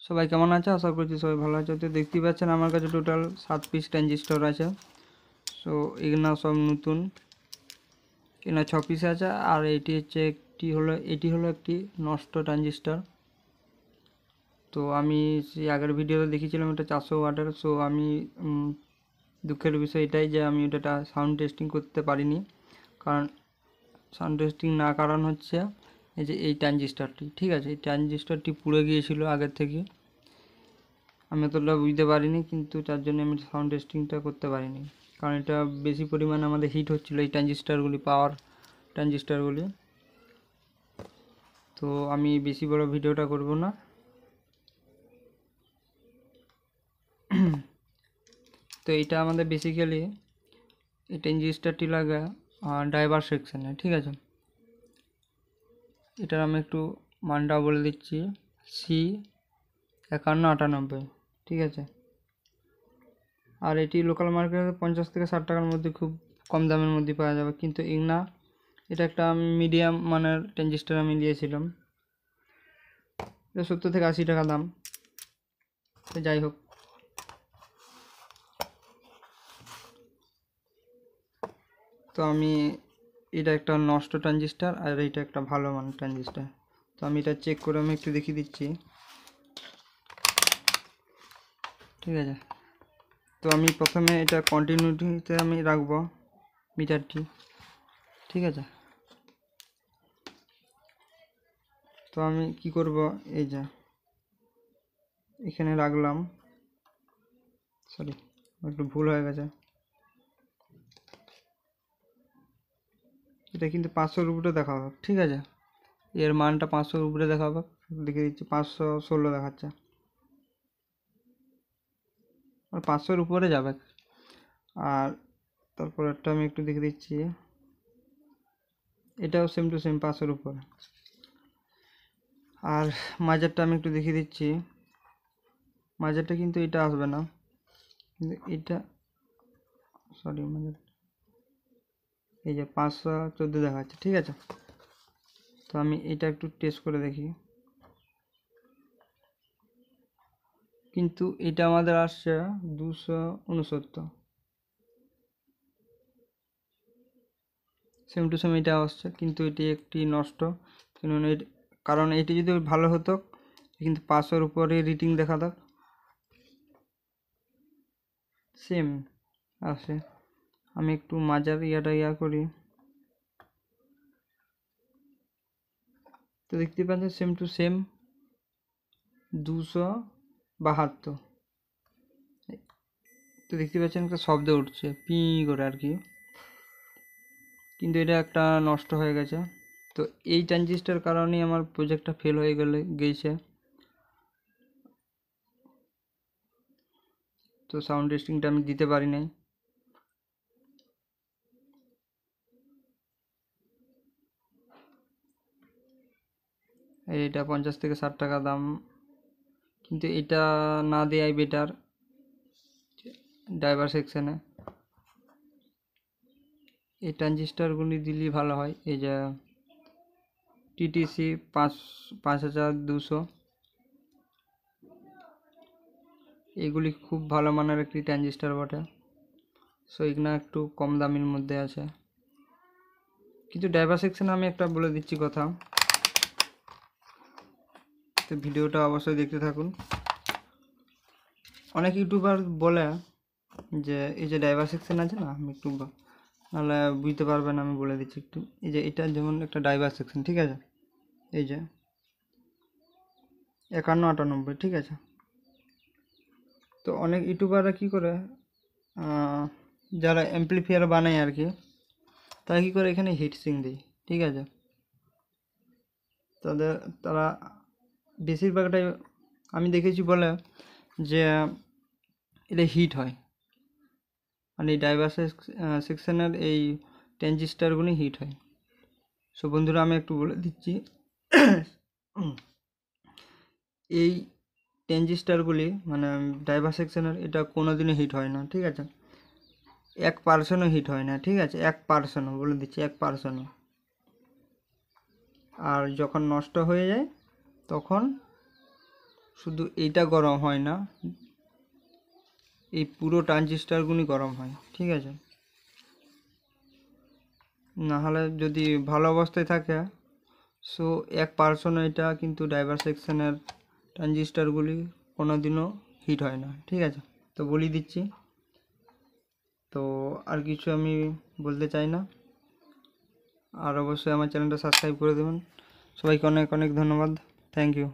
সবাই কেমন আছে? আশা করছি সবাই ভালো আছে। তো দেখতেই পাচ্ছেন আমার কাছে টোটাল 7 পিস ট্রানজিস্টর আছে। সো এগুলো সব নতুন, এগুলো 6 পিস আছে। আর এটি হলো একটি নষ্ট ট্রানজিস্টর। তো আমি সেই আগের ভিডিওতে দেখিয়েছিলাম এটা 400 ওয়াটের। সো আমি দুঃখের বিষয় এটাই যে আমি ওটা সাউন্ড টেস্টিং করতে পারিনি। কারণ সাউন্ড টেস্টিং না কারণ হচ্ছে এই ট্রানজিস্টরটি, ঠিক আছে, এই ট্রানজিস্টরটি পুড়ে গিয়েছিল আগের থেকে। আমি অতটা বুঝতে পারিনি, কিন্তু তার জন্য আমি সাউন্ড টেস্টিংটা করতে পারিনি। কারণ এটা বেশি পরিমাণে আমাদের হিট হচ্ছিলো এই ট্রানজিস্টারগুলি, পাওয়ার ট্রানজিস্টারগুলি। তো আমি বেশি বড় ভিডিওটা করব না। তো এটা আমাদের বেসিক্যালি এই ট্রানজিস্টারটি লাগা ড্রাইভার সেকশানে, ঠিক আছে। এটার আমি একটু মানটা বলে দিচ্ছি, C5198, ঠিক আছে। আর এটি লোকাল মার্কেটে 50 থেকে 60 টাকার মধ্যে খুব কম দামের মধ্যে পাওয়া যাবে। কিন্তু এটা একটা মিডিয়াম মানের ট্রানজিস্টার আমি নিয়েছিলাম, এটা 70 থেকে 80 টাকা দাম। যাই হোক, তো এটা একটা নষ্ট ট্রানজিস্টার আর এটা একটা ভালো মানের ট্রানজিস্টার। তো আমি এটা চেক করে আমি একটু দেখিয়ে দিচ্ছি, ঠিক আছে। তো আমি প্রথমে এটা কন্টিনিউটিতে আমি রাখবো মিটারটি, ঠিক আছে। তো আমি কি করব, এই যে এখানে রাখলাম, সরি একটু ভুল হয়ে গেছে। এটা কিন্তু 500-র উপরে দেখাবে, ঠিক আছে। এর মানটা 500-র উপরে দেখাবে, দেখে দিচ্ছি 516 দেখাচ্ছে, আর 500-র উপরে যাবে। আর তারপর একটা আমি একটু দেখে দিচ্ছি, এটাও সেম টু সেম 500-র উপরে। আর মাঝেরটা আমি একটু দেখিয়ে দিচ্ছি, মাঝেরটা কিন্তু এটা আসবে না, কিন্তু এটা, সরি, মাঝের এই যে 514 দেখাচ্ছে, ঠিক আছে। তো আমি এটা একটু টেস্ট করে দেখি, কিন্তু এটা আমাদের আসছে 269, সেম টু সেম এটা আসছে। কিন্তু এটি একটি নষ্ট, কারণ এটি যদি ভালো হতো কিন্তু 500-র উপরে রিডিং দেখাতো, সেম আসে। আমি একটু মাঝার ইয়া করি, তো দেখতে পাচ্ছেন সেম টু সেম 272। তো দেখতে পাচ্ছেন একটা শব্দ উঠছে পি করে আর কি, কিন্তু এটা একটা নষ্ট হয়ে গেছে। তো এই ট্রানজিস্টার কারণেই আমার প্রজেক্টটা ফেল হয়ে গেছে। তো সাউন্ড টেস্টিংটা আমি দিতে পারি নাই। এটা 50 থেকে 60 টাকা দাম, কিন্তু এটা না দেয়াই বেটার ড্রাইভার সেকশনে। এই ট্রানজিস্টারগুলি দিলেই ভালো হয়। এই যে টিটিসি 5200, এগুলি খুব ভালো মানের একটি ট্রানজিস্টার বটে। সো এগুলো একটু কম দামের মধ্যে আছে। কিন্তু ড্রাইভার সেকশনে আমি একটা বলে দিচ্ছি কথা, তো ভিডিওটা অবশ্যই দেখতে থাকুন। অনেক ইউটিউবার বলে যে এই যে ড্রাইভার সেকশন আছে না, আমি একটু নাহলে বুঝতে পারবেন, আমি বলে দিচ্ছি একটু। এই যে এটা যেমন একটা ড্রাইভার সেকশন, ঠিক আছে, এই যে 5198, ঠিক আছে। তো অনেক ইউটিউবাররা কি করে, যারা অ্যাম্পলিফায়ার বানায় আর কি, তারা কি করে এখানে হিটসিং দেয়, ঠিক আছে। তারা বেশিরভাগটাই আমি দেখেছি বলে যে এটা হিট হয়, মানে এই ড্রাইভার সেকশনের এই ট্রানজিস্টারগুলি হিট হয়। সো বন্ধুরা আমি একটু বলে দিচ্ছি, এই ট্রানজিস্টারগুলি মানে ড্রাইভার সেকশনের এটা কোনো দিনও হিট হয় না, ঠিক আছে। 1% হিট হয় না, ঠিক আছে, 1% বলে দিচ্ছি, 1%। আর যখন নষ্ট হয়ে যায় তখন শুধু এইটা গরম হয় না, এই পুরো ট্রানজিস্টারগুলি গরম হয়, ঠিক আছে। নাহলে যদি ভালো অবস্থায় থাকে, সো 1% এটা কিন্তু ড্রাইভার সেকশনের ট্রানজিস্টারগুলি কোনোদিনও হিট হয় না, ঠিক আছে। তো বলে দিচ্ছি, তো আর কিছু আমি বলতে চাই না। আর অবশ্যই আমার চ্যানেলটা সাবস্ক্রাইব করে দেবেন। সবাইকে অনেক অনেক ধন্যবাদ। Thank you.